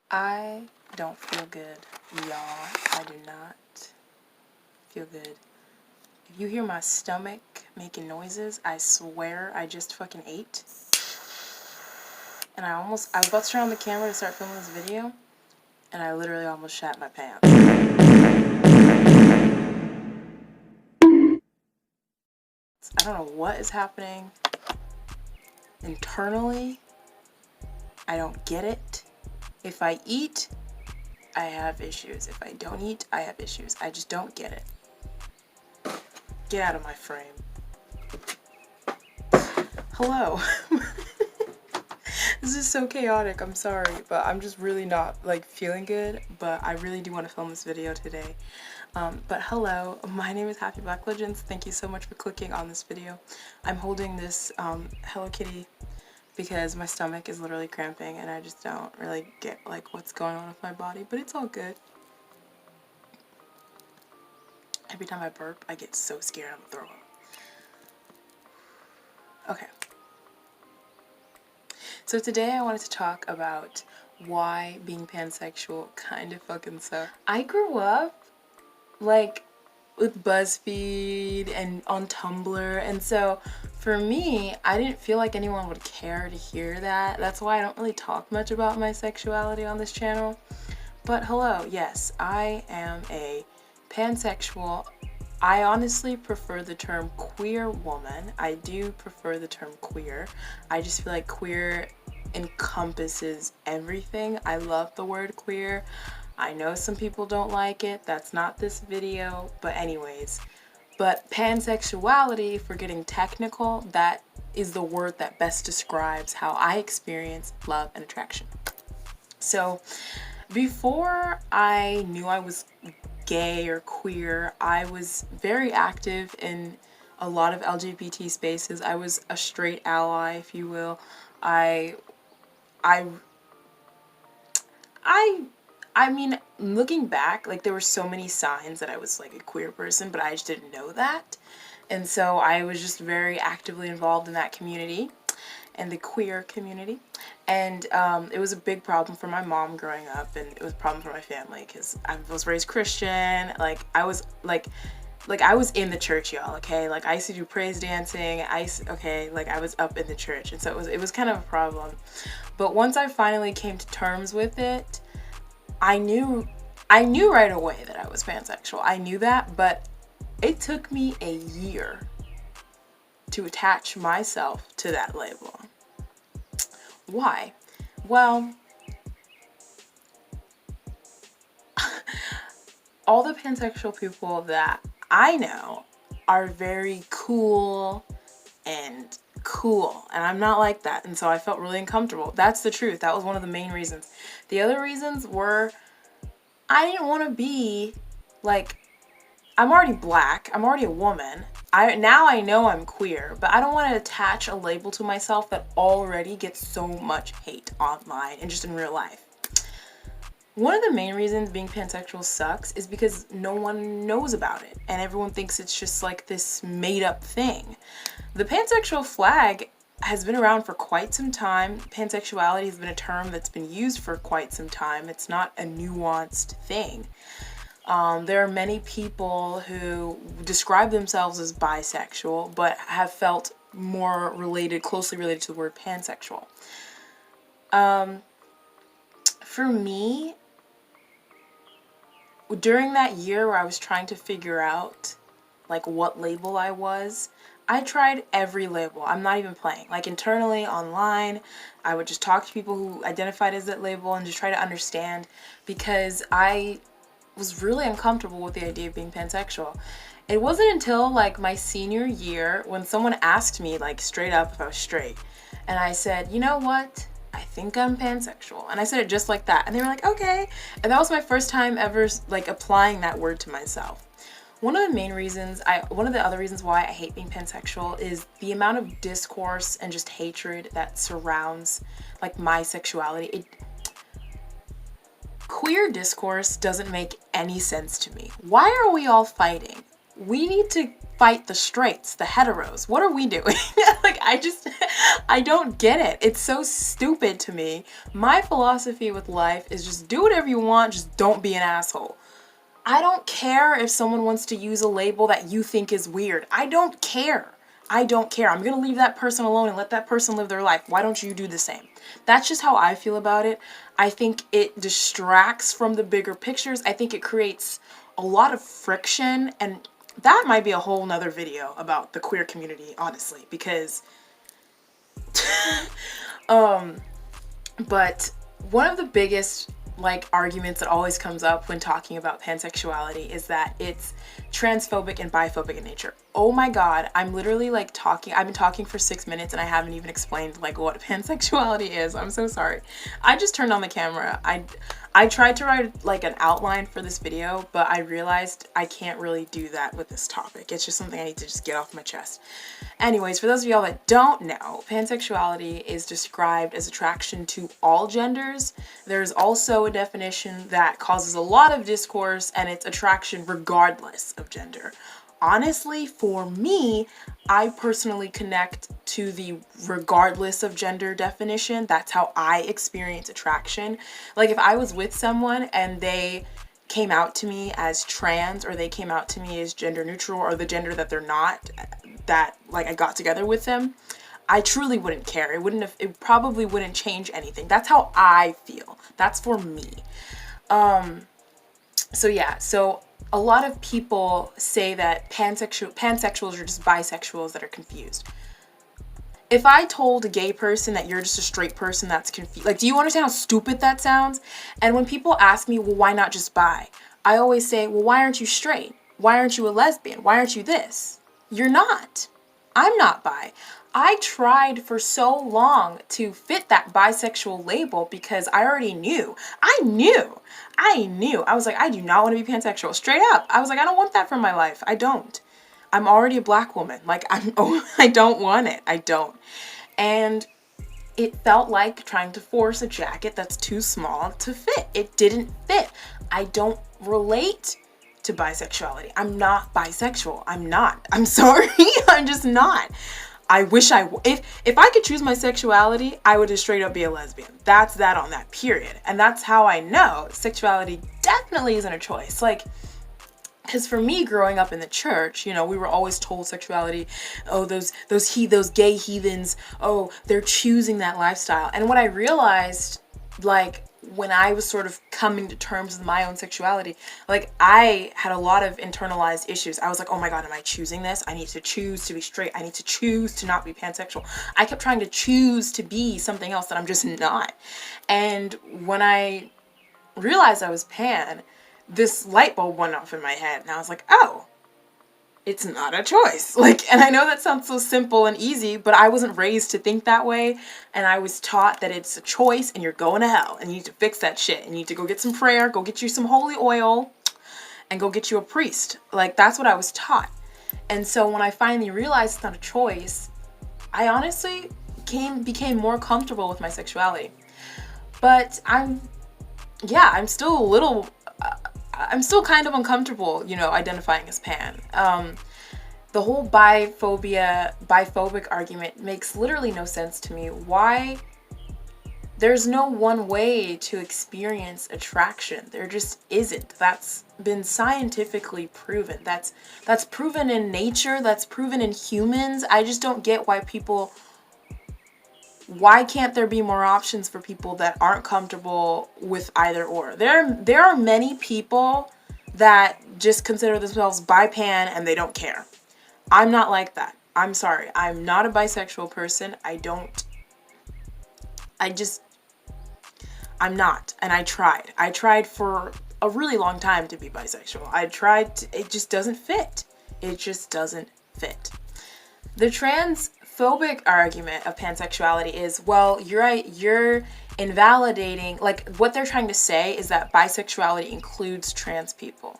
I don't feel good, y'all. I do not feel good. If you hear my stomach making noises, I swear I just fucking ate. And I was about to turn on the camera to start filming this video, and I literally almost shat my pants. I don't know what is happening internally. I don't get it. If I eat, I have issues. If I don't eat, I have issues. I just don't get it. Get out of my frame. Hello. This is so chaotic, I'm sorry, but I'm just really not like feeling good, but I really do want to film this video today. But hello, my name is Happy Black Legends. Thank you so much for clicking on this video. I'm holding this Hello Kitty because my stomach is literally cramping and I just don't really get like what's going on with my body, but it's all good. Every time I burp, I get so scared I'm gonna throw up. Okay. So today I wanted to talk about why being pansexual kind of fucking sucks. I grew up like with BuzzFeed and on Tumblr, and so for me, I didn't feel like anyone would care to hear that. That's why I don't really talk much about my sexuality on this channel. But hello, yes, I am a pansexual. I honestly prefer the term queer woman. I do prefer the term queer. I just feel like queer encompasses everything. I love the word queer. I know some people don't like it. That's not this video, but anyways. But pansexuality, if we're getting technical, that is the word that best describes how I experience love and attraction. So before I knew I was gay or queer, I was very active in a lot of LGBT spaces. I was a straight ally, if you will. I mean, looking back, like there were so many signs that I was like a queer person, but I just didn't know that. And so I was just very actively involved in that community and the queer community. And it was a big problem for my mom growing up, and it was a problem for my family because I was raised Christian. Like I was in the church, y'all, okay? Like I used to do praise dancing. Like I was up in the church, and so it was kind of a problem. But once I finally came to terms with it, I knew right away that I was pansexual. I knew that, but it took me a year to attach myself to that label. Why? Well, all the pansexual people that I know are very cool, and I'm not like that, and so I felt really uncomfortable. That's the truth. That was one of the main reasons. The other reasons were I didn't want to be like, I'm already black, I'm already a woman. Now I know I'm queer, but I don't want to attach a label to myself that already gets so much hate online and just in real life. One of the main reasons being pansexual sucks is because no one knows about it, and everyone thinks it's just like this made up thing. The pansexual flag has been around for quite some time. Pansexuality has been a term that's been used for quite some time. It's not a nuanced thing. There are many people who describe themselves as bisexual, but have felt more closely related to the word pansexual. For me, during that year where I was trying to figure out like what label I was, I tried every label. I'm not even playing. Like internally, online, I would just talk to people who identified as that label and just try to understand, because I was really uncomfortable with the idea of being pansexual. It wasn't until like my senior year when someone asked me like straight up if I was straight, and I said, you know what? I think I'm pansexual. And I said it just like that. And they were like, okay. And that was my first time ever like applying that word to myself. One of the other reasons why I hate being pansexual is the amount of discourse and just hatred that surrounds like my sexuality. Queer discourse doesn't make any sense to me. Why are we all fighting? We need to fight the straights, the heteros. What are we doing? Like, I don't get it. It's so stupid to me. My philosophy with life is just do whatever you want, just don't be an asshole. I don't care if someone wants to use a label that you think is weird. I don't care. I don't care. I'm going to leave that person alone and let that person live their life. Why don't you do the same? That's just how I feel about it. I think it distracts from the bigger pictures. I think it creates a lot of friction, and that might be a whole nother video about the queer community, honestly, because but one of the biggest arguments that always comes up when talking about pansexuality is that it's transphobic and biphobic in nature. Oh my god, I'm literally I've been talking for 6 minutes and I haven't even explained what pansexuality is. I'm so sorry. I just turned on the camera. I tried to write an outline for this video, but I realized I can't really do that with this topic. It's just something I need to just get off my chest. Anyways, for those of y'all that don't know, pansexuality is described as attraction to all genders. There's also a definition that causes a lot of discourse, and it's attraction regardless of gender. Honestly, for me, I personally connect to the regardless of gender definition. That's how I experience attraction. If I was with someone and they came out to me as trans, or they came out to me as gender neutral, or the gender that they're not, that I got together with them, I truly wouldn't care. It probably wouldn't change anything. That's how I feel. That's for me. So a lot of people say that pansexuals are just bisexuals that are confused. If I told a gay person that you're just a straight person that's confused, do you understand how stupid that sounds? And when people ask me, well, why not just bi? I always say, well, why aren't you straight? Why aren't you a lesbian? Why aren't you this? You're not. I'm not bi. I tried for so long to fit that bisexual label because I already knew. I knew. I was like, I do not want to be pansexual. Straight up. I was like, I don't want that for my life. I don't. I'm already a black woman. I don't want it. I don't. And it felt like trying to force a jacket that's too small to fit. It didn't fit. I don't relate to bisexuality. I'm not bisexual. I'm not. I'm sorry. I'm just not. I wish if I could choose my sexuality, I would just straight up be a lesbian. That's that on that, period. And that's how I know sexuality definitely isn't a choice. Because for me, growing up in the church, we were always told sexuality, oh, those gay heathens, oh, they're choosing that lifestyle. And what I realized, when I was sort of coming to terms with my own sexuality, I had a lot of internalized issues. I was like, oh my god, am I choosing this? I need to choose to be straight. I need to choose to not be pansexual. I kept trying to choose to be something else that I'm just not. And when I realized I was pan, this light bulb went off in my head, and I was like, oh, it's not a choice. And I know that sounds so simple and easy, but I wasn't raised to think that way. And I was taught that it's a choice and you're going to hell and you need to fix that shit. And you need to go get some prayer, go get you some holy oil, and go get you a priest. That's what I was taught. And so when I finally realized it's not a choice, I honestly became more comfortable with my sexuality. But I'm still kind of uncomfortable, identifying as pan. The whole biphobic argument makes literally no sense to me. Why? There's no one way to experience attraction. There just isn't. That's been scientifically proven. That's proven in nature. That's proven in humans. I just don't get why can't there be more options for people that aren't comfortable with either or? There are many people that just consider themselves bi-pan and they don't care. I'm not like that. I'm sorry. I'm not a bisexual person. I'm not. And I tried. I tried for a really long time to be bisexual. It just doesn't fit. It just doesn't fit. The transphobic argument of pansexuality is, well, you're right, you're invalidating, what they're trying to say is that bisexuality includes trans people.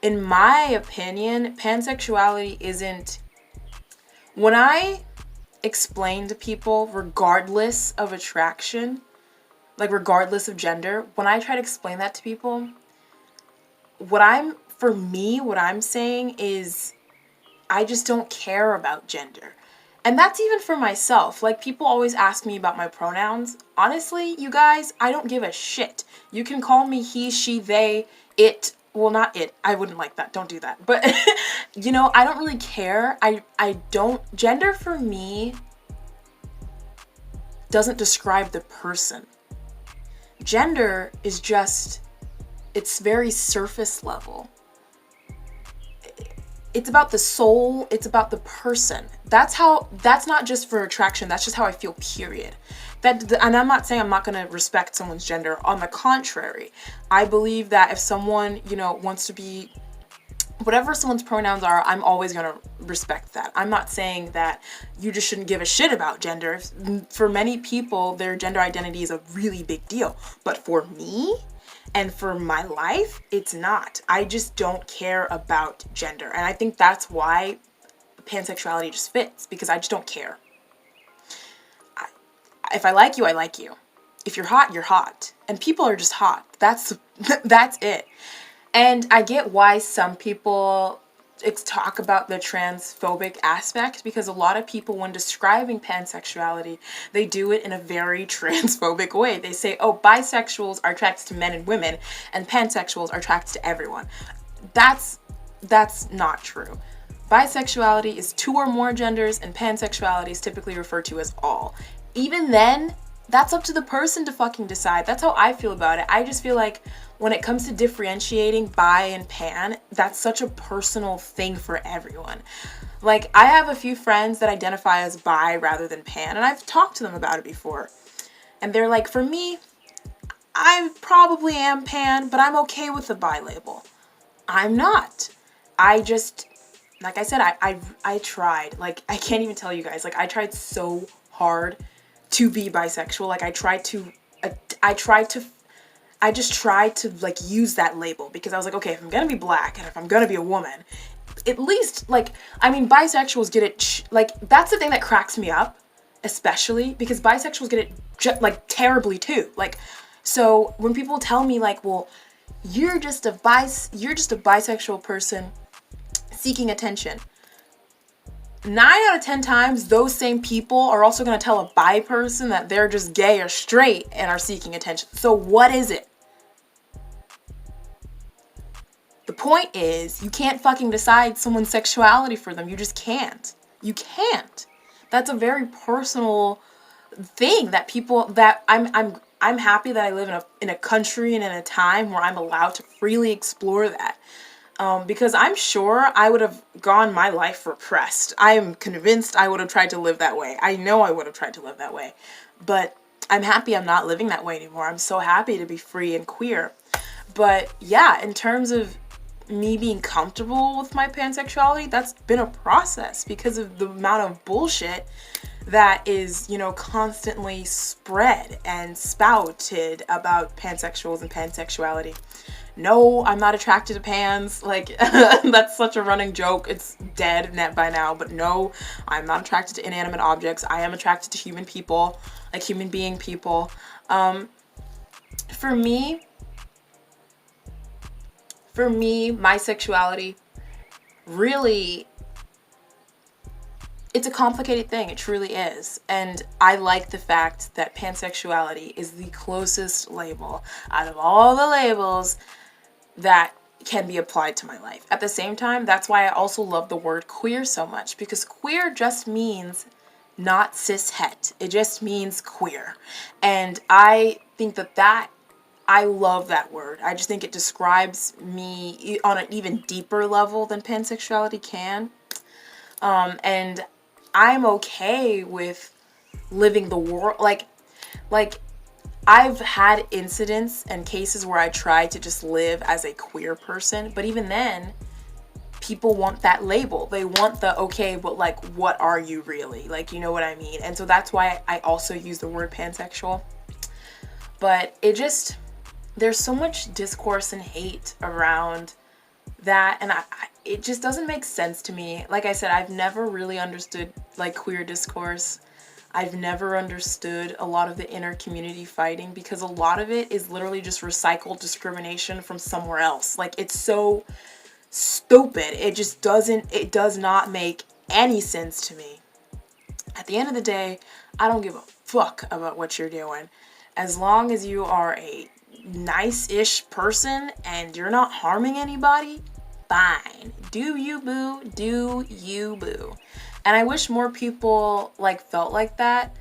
In my opinion, pansexuality isn't. When I explain to people, regardless of attraction, regardless of gender, when I try to explain that to people, what I'm saying is I just don't care about gender. And that's even for myself. Like, people always ask me about my pronouns. Honestly, you guys, I don't give a shit. You can call me he, she, they, it. Well, not it. I wouldn't like that. Don't do that. But, you know, I don't really care. I don't. Gender for me doesn't describe the person. Gender is just, it's very surface level. It's about the soul, it's about the person. That's not just for attraction, that's just how I feel, period. And I'm not saying I'm not gonna respect someone's gender. On the contrary, I believe that if someone, you know, wants to be whatever someone's pronouns are, I'm always gonna respect that. I'm not saying that you just shouldn't give a shit about gender. For many people, their gender identity is a really big deal. But for me, and for my life, it's not. I just don't care about gender. And I think that's why pansexuality just fits, because I just don't care. If I like you, I like you. If you're hot, you're hot. And people are just hot. That's it. And I get why some people talk about the transphobic aspect, because a lot of people, when describing pansexuality, they do it in a very transphobic way. They say, oh, bisexuals are attracted to men and women, and pansexuals are attracted to everyone. That's not true. Bisexuality is 2 or more genders, and pansexuality is typically referred to as all. Even then, that's up to the person to fucking decide. That's how I feel about it. I just feel like when it comes to differentiating bi and pan, that's such a personal thing for everyone. Like, I have a few friends that identify as bi rather than pan, and I've talked to them about it before. And they're like, for me, I probably am pan, but I'm okay with the bi label. I'm not. I just, like I said, I tried. Like, I can't even tell you guys. Like, I tried so hard to be bisexual. Like, I just tried to like use that label, because I was like, okay, if I'm gonna be black and if I'm gonna be a woman, at least, like, I mean, bisexuals get it, like, that's the thing that cracks me up, especially because bisexuals get it like terribly too. Like, so when people tell me like, well, you're just a bisexual person seeking attention, 9 out of 10 times, those same people are also going to tell a bi person that they're just gay or straight and are seeking attention. So what is it? The point is, you can't fucking decide someone's sexuality for them. You just can't. You can't. That's a very personal thing that people, that I'm happy that I live in a country and in a time where I'm allowed to freely explore that. Because I'm sure I would have gone my life repressed. I am convinced I would have tried to live that way. I know I would have tried to live that way. But I'm happy I'm not living that way anymore. I'm so happy to be free and queer. But yeah, in terms of me being comfortable with my pansexuality, that's been a process because of the amount of bullshit that is, you know, constantly spread and spouted about pansexuals and pansexuality. No, I'm not attracted to pans. Like, that's such a running joke. It's dead by now. But no, I'm not attracted to inanimate objects. I am attracted to human people, like human being people. For me, my sexuality really, it's a complicated thing. It truly is. And I like the fact that pansexuality is the closest label out of all the labels that can be applied to my life. At the same time, that's why I also love the word queer so much, because queer just means not cis-het. It just means queer. And I think that I love that word. I just think it describes me on an even deeper level than pansexuality can. And I'm okay with living the world, like I've had incidents and cases where I tried to just live as a queer person, but even then, people want that label. They want the, okay, but like, what are you really? Like, you know what I mean? And so that's why I also use the word pansexual. But it just, there's so much discourse and hate around that, and it just doesn't make sense to me. Like I said, I've never really understood like queer discourse. I've never understood a lot of the inner community fighting, because a lot of it is literally just recycled discrimination from somewhere else. Like, it's so stupid. It just does not make any sense to me. At the end of the day, I don't give a fuck about what you're doing. As long as you are a nice-ish person and you're not harming anybody, fine. Do you, boo. Do you, boo. And I wish more people like felt like that.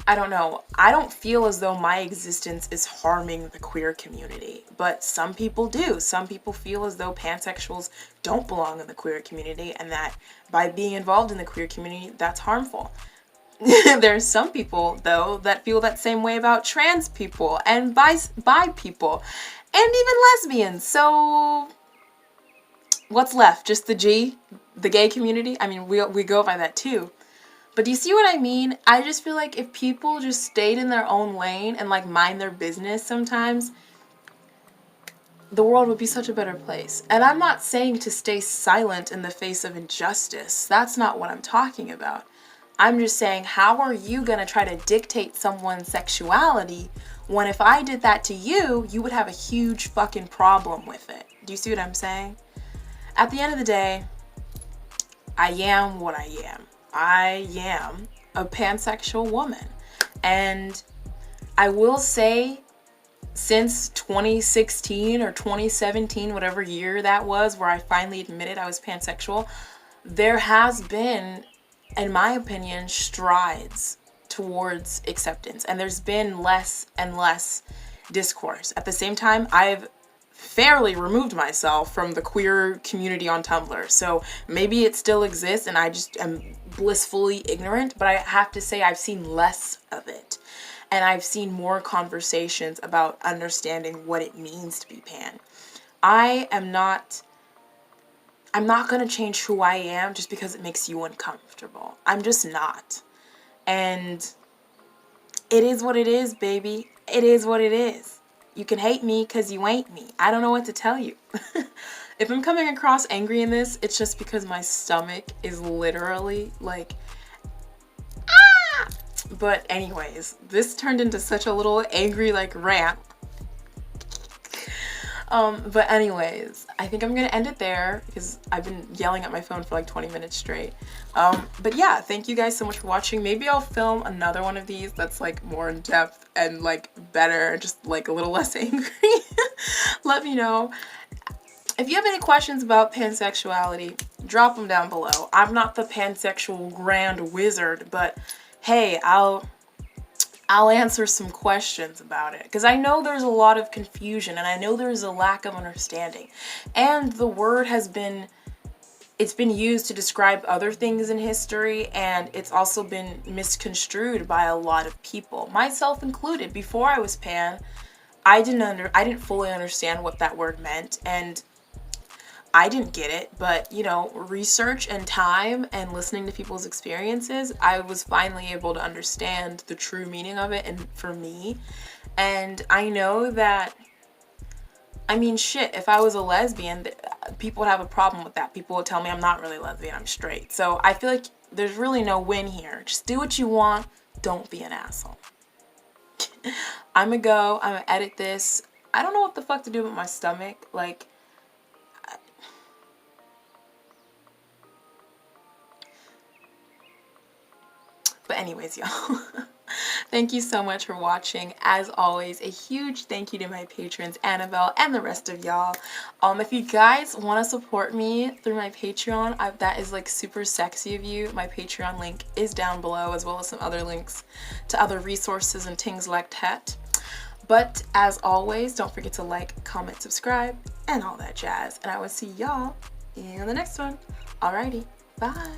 I don't know. I don't feel as though my existence is harming the queer community, but some people do. Some people feel as though pansexuals don't belong in the queer community and that by being involved in the queer community, that's harmful. There's some people, though, that feel that same way about trans people and bi people and even lesbians. So what's left? Just the G? The gay community? I mean, we go by that too. But do you see what I mean? I just feel like if people just stayed in their own lane and like mind their business sometimes, the world would be such a better place. And I'm not saying to stay silent in the face of injustice. That's not what I'm talking about. I'm just saying, how are you gonna try to dictate someone's sexuality when if I did that to you, you would have a huge fucking problem with it? Do you see what I'm saying? At the end of the day, I am what I am. I am a pansexual woman. And I will say, since 2016 or 2017, whatever year that was, where I finally admitted I was pansexual, there has been, in my opinion, strides towards acceptance. And there's been less and less discourse. At the same time, I've fairly removed myself from the queer community on Tumblr. So maybe it still exists and I just am blissfully ignorant, but I have to say I've seen less of it. And I've seen more conversations about understanding what it means to be pan. I'm not going to change who I am just because it makes you uncomfortable. I'm just not. And it is what it is, baby. It is what it is. You can hate me because you ain't me. I don't know what to tell you. If I'm coming across angry in this, it's just because my stomach is literally like, ah! But anyways, this turned into such a little angry like rant. But anyways, I think I'm gonna end it there because I've been yelling at my phone for like 20 minutes straight. But yeah, thank you guys so much for watching. Maybe I'll film another one of these that's like more in depth and like better, just like a little less angry. Let me know. If you have any questions about pansexuality, drop them down below. I'm not the pansexual grand wizard, but hey, I'll answer some questions about it because I know there's a lot of confusion and I know there's a lack of understanding, and the word it's been used to describe other things in history, and it's also been misconstrued by a lot of people, myself included. Before I was pan, I didn't fully understand what that word meant, and I didn't get it, but you know, research and time and listening to people's experiences, I was finally able to understand the true meaning of it, and for me. And I know that, I mean, shit, if I was a lesbian, people would have a problem with that. People would tell me I'm not really lesbian, I'm straight. So I feel like there's really no win here. Just do what you want, don't be an asshole. I'm gonna edit this. I don't know what the fuck to do with my stomach, like, but anyways, y'all, thank you so much for watching. As always, a huge thank you to my patrons, Annabelle, and the rest of y'all. If you guys want to support me through my Patreon, that is like super sexy of you. My Patreon link is down below, as well as some other links to other resources and things like that. But as always, don't forget to like, comment, subscribe, and all that jazz. And I will see y'all in the next one. Alrighty, bye.